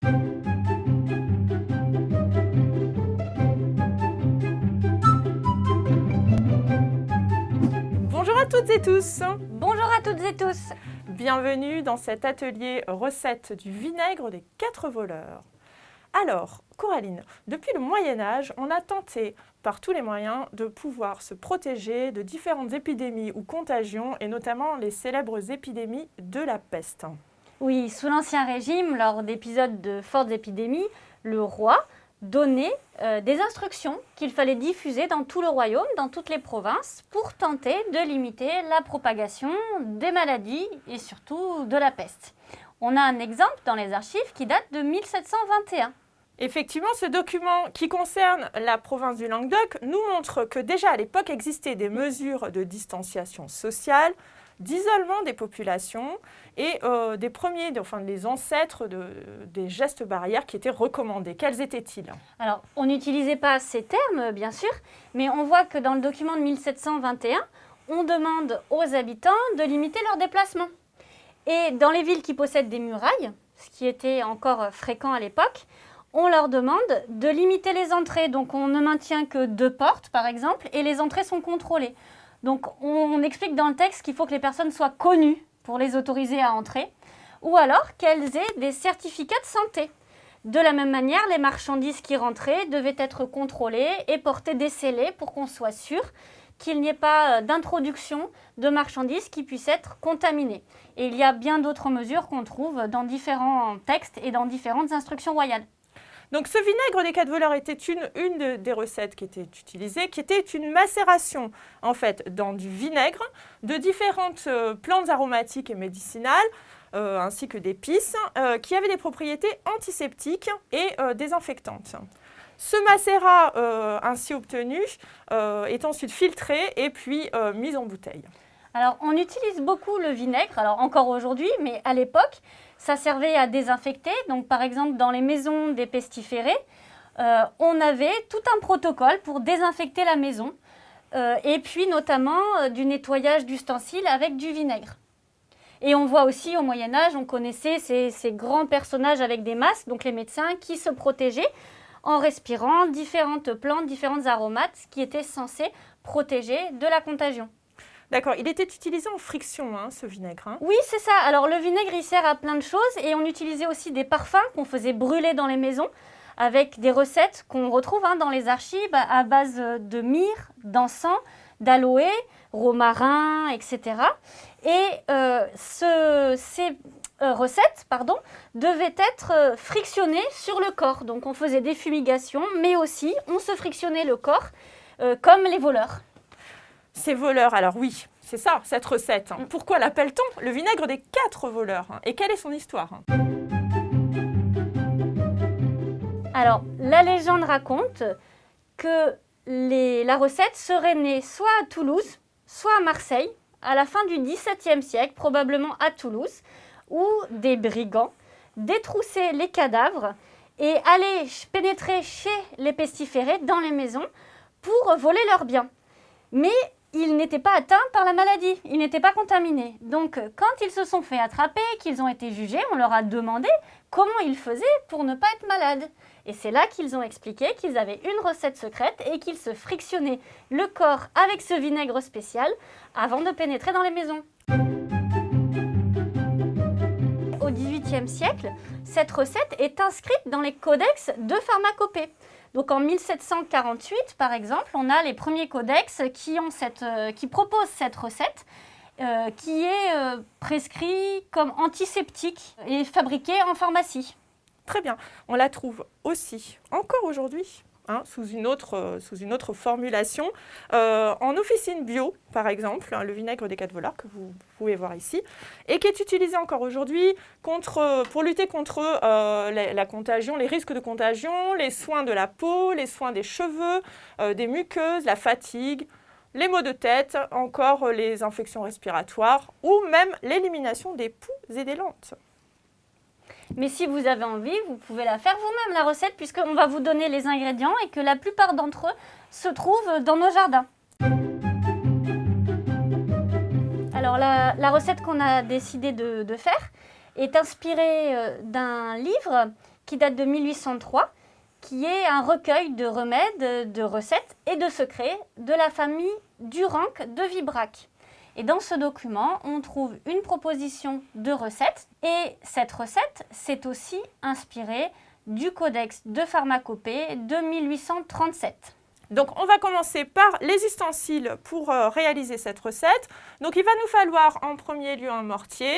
Bonjour à toutes et tous. Bonjour à toutes et tous. Bienvenue dans cet atelier recette du vinaigre des 4 voleurs. Alors, Coraline, depuis le Moyen-Âge, on a tenté par tous les moyens de pouvoir se protéger de différentes épidémies ou contagions, et notamment les célèbres épidémies de la peste. Oui, sous l'Ancien Régime, lors d'épisodes de fortes épidémies, le roi donnait des instructions qu'il fallait diffuser dans tout le royaume, dans toutes les provinces, pour tenter de limiter la propagation des maladies et surtout de la peste. On a un exemple dans les archives qui date de 1721. Effectivement, ce document qui concerne la province du Languedoc nous montre que déjà à l'époque existaient des mesures de distanciation sociale, d'isolement des populations et les ancêtres des gestes barrières qui étaient recommandés. Quels étaient-ils ? Alors, on n'utilisait pas ces termes, bien sûr, mais on voit que dans le document de 1721, on demande aux habitants de limiter leurs déplacements. Et dans les villes qui possèdent des murailles, ce qui était encore fréquent à l'époque, on leur demande de limiter les entrées. Donc, on ne maintient que 2 portes, par exemple, et les entrées sont contrôlées. Donc, on explique dans le texte qu'il faut que les personnes soient connues pour les autoriser à entrer, ou alors qu'elles aient des certificats de santé. De la même manière, les marchandises qui rentraient devaient être contrôlées et porter des scellés pour qu'on soit sûr qu'il n'y ait pas d'introduction de marchandises qui puissent être contaminées. Et il y a bien d'autres mesures qu'on trouve dans différents textes et dans différentes instructions royales. Donc ce vinaigre des 4 voleurs était une des recettes qui était utilisée, qui était une macération en fait dans du vinaigre de différentes plantes aromatiques et médicinales, ainsi que d'épices, qui avaient des propriétés antiseptiques et désinfectantes. Ce macérat ainsi obtenu est ensuite filtré et puis mis en bouteille. Alors, on utilise beaucoup le vinaigre, alors encore aujourd'hui, mais à l'époque, ça servait à désinfecter. Donc, par exemple, dans les maisons des pestiférés, on avait tout un protocole pour désinfecter la maison, et puis notamment du nettoyage d'ustensiles avec du vinaigre. Et on voit aussi au Moyen-Âge, on connaissait ces grands personnages avec des masques, donc les médecins qui se protégeaient en respirant différentes plantes, différentes aromates qui étaient censées protéger de la contagion. D'accord, il était utilisé en friction, ce vinaigre. Oui, c'est ça. Alors le vinaigre, il sert à plein de choses et on utilisait aussi des parfums qu'on faisait brûler dans les maisons avec des recettes qu'on retrouve dans les archives à base de myrrhe, d'encens, d'aloe, romarin, etc. Et ces recettes devaient être frictionnées sur le corps. Donc on faisait des fumigations, mais aussi on se frictionnait le corps comme les voleurs. Ces voleurs, alors oui, c'est ça, cette recette. Pourquoi l'appelle-t-on le vinaigre des 4 voleurs ? Et quelle est son histoire ? Alors, la légende raconte que la recette serait née soit à Toulouse, soit à Marseille, à la fin du XVIIe siècle, probablement à Toulouse, où des brigands détroussaient les cadavres et allaient pénétrer chez les pestiférés dans les maisons pour voler leurs biens. Mais ils n'étaient pas atteints par la maladie, ils n'étaient pas contaminés. Donc, quand ils se sont fait attraper, qu'ils ont été jugés, on leur a demandé comment ils faisaient pour ne pas être malades. Et c'est là qu'ils ont expliqué qu'ils avaient une recette secrète et qu'ils se frictionnaient le corps avec ce vinaigre spécial avant de pénétrer dans les maisons. Au XVIIIe siècle, cette recette est inscrite dans les codex de pharmacopée. Donc en 1748, par exemple, on a les premiers codex qui proposent cette recette, qui est prescrite comme antiseptique et fabriquée en pharmacie. Très bien, on la trouve aussi encore aujourd'hui, sous une autre formulation, en officine bio, par exemple, le vinaigre des 4 voleurs que vous pouvez voir ici, et qui est utilisé encore aujourd'hui pour lutter contre la contagion, les risques de contagion, les soins de la peau, les soins des cheveux, des muqueuses, la fatigue, les maux de tête, encore les infections respiratoires, ou même l'élimination des poux et des lentes. Mais si vous avez envie, vous pouvez la faire vous-même, la recette, puisqu'on va vous donner les ingrédients et que la plupart d'entre eux se trouvent dans nos jardins. Alors, la recette qu'on a décidé de faire est inspirée d'un livre qui date de 1803, qui est un recueil de remèdes, de recettes et de secrets de la famille Durenc de Vibrac. Et dans ce document, on trouve une proposition de recette. Et cette recette s'est aussi inspirée du Codex de pharmacopée de 1837. Donc, on va commencer par les ustensiles pour réaliser cette recette. Donc, il va nous falloir en premier lieu un mortier,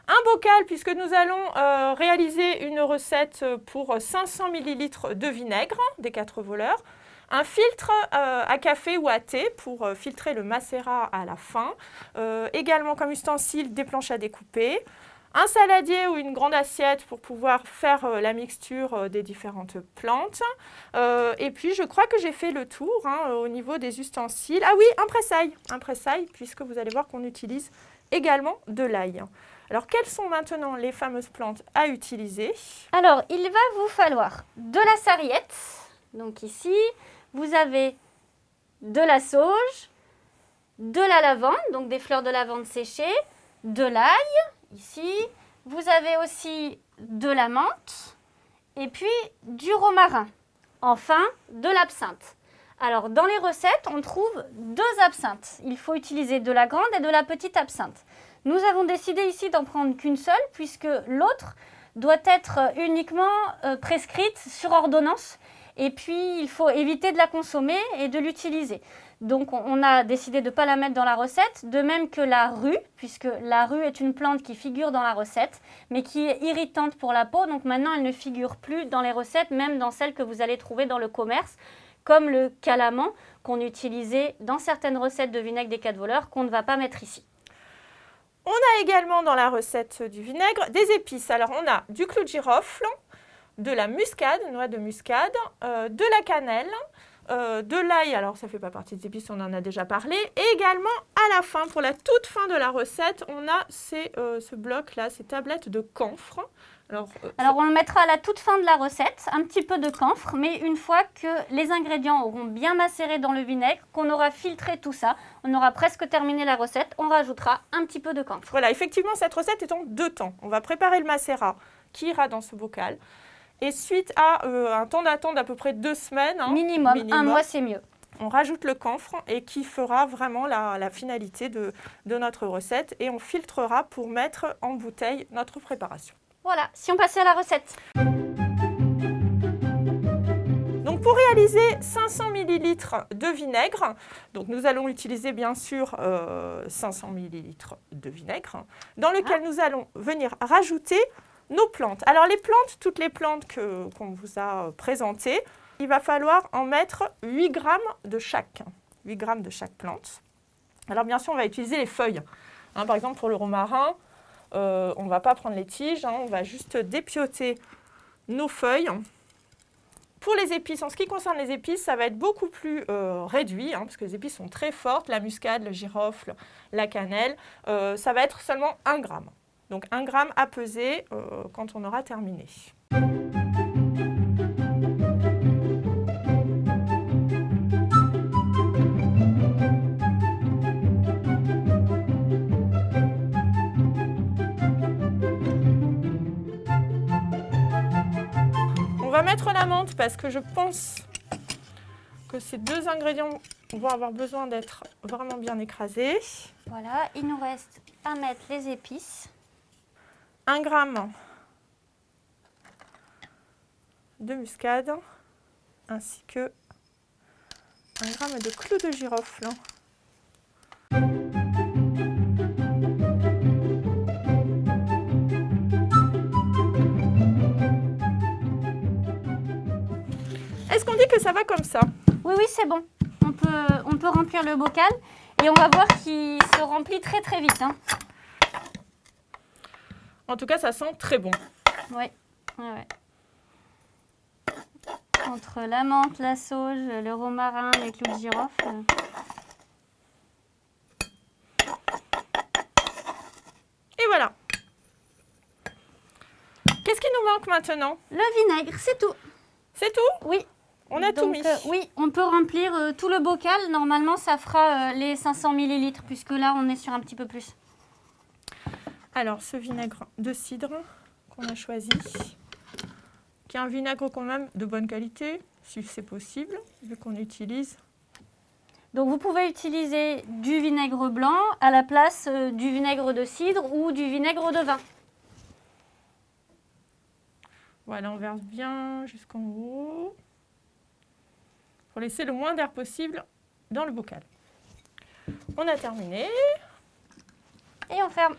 un bocal, puisque nous allons réaliser une recette pour 500 ml de vinaigre des 4 voleurs, un filtre à café ou à thé pour filtrer le macérat à la fin, également comme ustensile des planches à découper, un saladier ou une grande assiette pour pouvoir faire la mixture des différentes plantes. Et puis, je crois que j'ai fait le tour au niveau des ustensiles. Ah oui, un pressail, puisque vous allez voir qu'on utilise également de l'ail. Alors, quelles sont maintenant les fameuses plantes à utiliser? Alors, il va vous falloir de la sarriette. Donc ici, vous avez de la sauge, de la lavande, donc des fleurs de lavande séchées, de l'ail. Ici, vous avez aussi de la menthe et puis du romarin. Enfin, de l'absinthe. Alors, dans les recettes, on trouve 2 absinthes. Il faut utiliser de la grande et de la petite absinthe. Nous avons décidé ici d'en prendre qu'une seule puisque l'autre doit être uniquement prescrite sur ordonnance. Et puis, il faut éviter de la consommer et de l'utiliser. Donc, on a décidé de ne pas la mettre dans la recette, de même que la rue, puisque la rue est une plante qui figure dans la recette, mais qui est irritante pour la peau. Donc, maintenant, elle ne figure plus dans les recettes, même dans celles que vous allez trouver dans le commerce, comme le calaman qu'on utilisait dans certaines recettes de vinaigre des 4 voleurs qu'on ne va pas mettre ici. On a également dans la recette du vinaigre des épices. Alors, on a du clou de girofle, de la muscade, une noix de muscade, de la cannelle, de l'ail, alors ça ne fait pas partie des épices, on en a déjà parlé. Et également, à la fin, pour la toute fin de la recette, on a ce bloc-là, ces tablettes de camphre. Alors, on le mettra à la toute fin de la recette, un petit peu de camphre, mais une fois que les ingrédients auront bien macéré dans le vinaigre, qu'on aura filtré tout ça, on aura presque terminé la recette, on rajoutera un petit peu de camphre. Voilà, effectivement, cette recette est en 2 temps. On va préparer le macérat qui ira dans ce bocal. Et suite à un temps d'attente d'à peu près 2 semaines, minimum, 1 mois c'est mieux. On rajoute le camphre et qui fera vraiment la finalité de notre recette. Et on filtrera pour mettre en bouteille notre préparation. Voilà, si on passait à la recette. Donc pour réaliser 500 ml de vinaigre, donc nous allons utiliser bien sûr 500 ml de vinaigre, dans lequel nous allons venir rajouter nos plantes. Alors les plantes, toutes les plantes qu'on vous a présentées, il va falloir en mettre 8 grammes de chaque. 8 grammes de chaque plante. Alors bien sûr, on va utiliser les feuilles. Par exemple, pour le romarin, on ne va pas prendre les tiges, on va juste dépioter nos feuilles. Pour les épices, en ce qui concerne les épices, ça va être beaucoup plus réduit, parce que les épices sont très fortes, la muscade, le girofle, la cannelle, ça va être seulement 1 gramme. Donc 1 gramme à peser quand on aura terminé. On va mettre la menthe parce que je pense que ces 2 ingrédients vont avoir besoin d'être vraiment bien écrasés. Voilà, il nous reste à mettre les épices. 1 gramme de muscade ainsi que 1 gramme de clou de girofle. Est-ce qu'on dit que ça va comme ça? Oui, c'est bon. On peut remplir le bocal et on va voir qu'il se remplit très très vite. En tout cas, ça sent très bon. Oui. Entre la menthe, la sauge, le romarin, les clous de girofle. Et voilà. Qu'est-ce qui nous manque maintenant? Le vinaigre, c'est tout. C'est tout? Oui. On a tout mis. Oui, on peut remplir tout le bocal. Normalement, ça fera les 500 ml, puisque là, on est sur un petit peu plus. Alors, ce vinaigre de cidre qu'on a choisi, qui est un vinaigre quand même de bonne qualité, si c'est possible, vu qu'on utilise. Donc vous pouvez utiliser du vinaigre blanc à la place du vinaigre de cidre ou du vinaigre de vin. Voilà, on verse bien jusqu'en haut pour laisser le moins d'air possible dans le bocal. On a terminé. Et on ferme.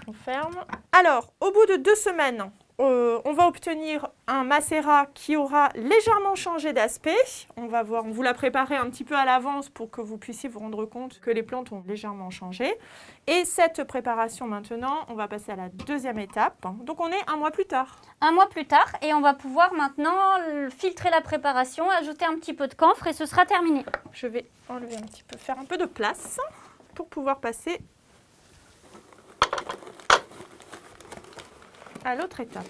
On ferme. Alors, au bout de 2 semaines, on va obtenir un macérat qui aura légèrement changé d'aspect. On va voir, on vous l'a préparé un petit peu à l'avance pour que vous puissiez vous rendre compte que les plantes ont légèrement changé. Et cette préparation maintenant, on va passer à la 2e étape. Donc on est 1 mois plus tard. 1 mois plus tard, et on va pouvoir maintenant filtrer la préparation, ajouter un petit peu de camphre et ce sera terminé. Je vais enlever un petit peu, faire un peu de place pour pouvoir passer à l'autre étape.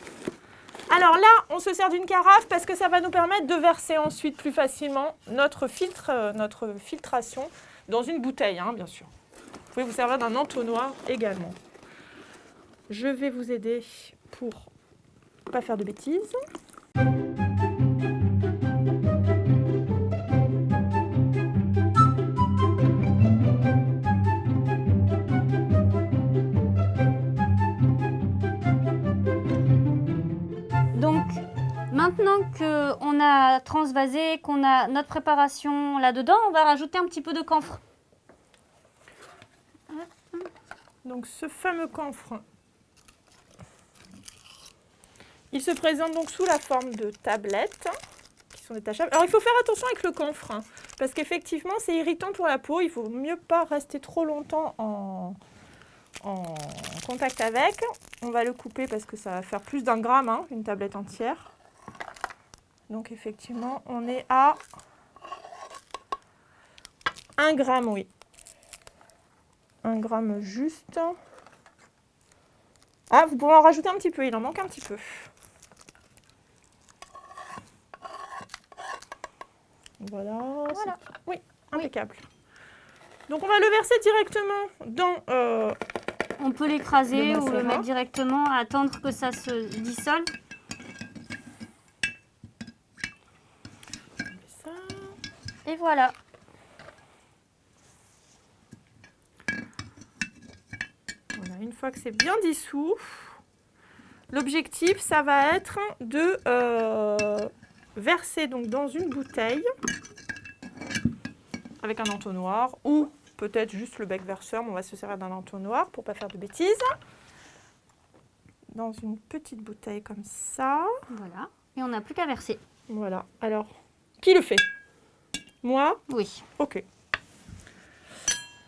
Alors là, on se sert d'une carafe parce que ça va nous permettre de verser ensuite plus facilement notre filtration dans une bouteille, bien sûr. Vous pouvez vous servir d'un entonnoir également. Je vais vous aider pour ne pas faire de bêtises. Maintenant qu'on a transvasé, qu'on a notre préparation là-dedans, on va rajouter un petit peu de camphre. Donc ce fameux camphre, il se présente donc sous la forme de tablettes qui sont détachables. Alors il faut faire attention avec le camphre, parce qu'effectivement c'est irritant pour la peau, il vaut mieux pas rester trop longtemps en contact avec. On va le couper parce que ça va faire plus d'1 gramme, une tablette entière. Donc effectivement, on est à 1 gramme, oui. 1 gramme juste. Ah, vous pouvez en rajouter un petit peu, il en manque un petit peu. Voilà. Oui, impeccable. Donc on va le verser directement dans... on peut l'écraser ou le mettre directement, attendre que ça se dissolve. Et voilà. Voilà, une fois que c'est bien dissous, l'objectif, ça va être de verser donc dans une bouteille avec un entonnoir ou peut-être juste le bec verseur, mais on va se servir d'un entonnoir pour ne pas faire de bêtises. Dans une petite bouteille comme ça. Voilà. Et on n'a plus qu'à verser. Voilà. Alors, qui le fait ? Moi ? Oui. Ok.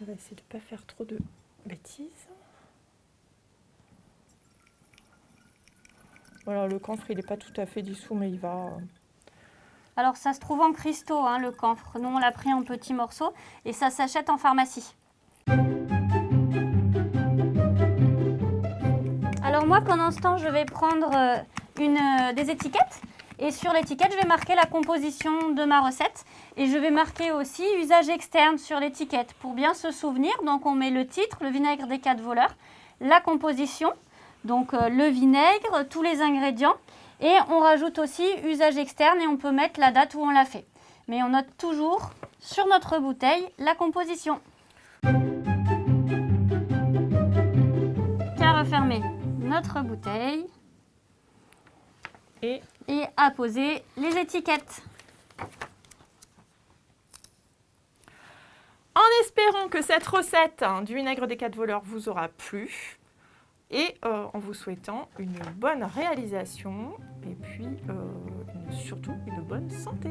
On va essayer de ne pas faire trop de bêtises. Voilà, le camphre, il n'est pas tout à fait dissous, mais il va... Alors, ça se trouve en cristaux, le camphre. Nous, on l'a pris en petits morceaux et ça s'achète en pharmacie. Alors moi, pendant ce temps, je vais prendre des étiquettes. Et sur l'étiquette, je vais marquer la composition de ma recette. Et je vais marquer aussi usage externe sur l'étiquette pour bien se souvenir. Donc on met le titre, le vinaigre des 4 voleurs, la composition, donc le vinaigre, tous les ingrédients. Et on rajoute aussi usage externe et on peut mettre la date où on l'a fait. Mais on note toujours sur notre bouteille la composition. Qu'à refermer notre bouteille. Et à poser les étiquettes. En espérant que cette recette du vinaigre des 4 voleurs vous aura plu et en vous souhaitant une bonne réalisation et puis surtout une bonne santé.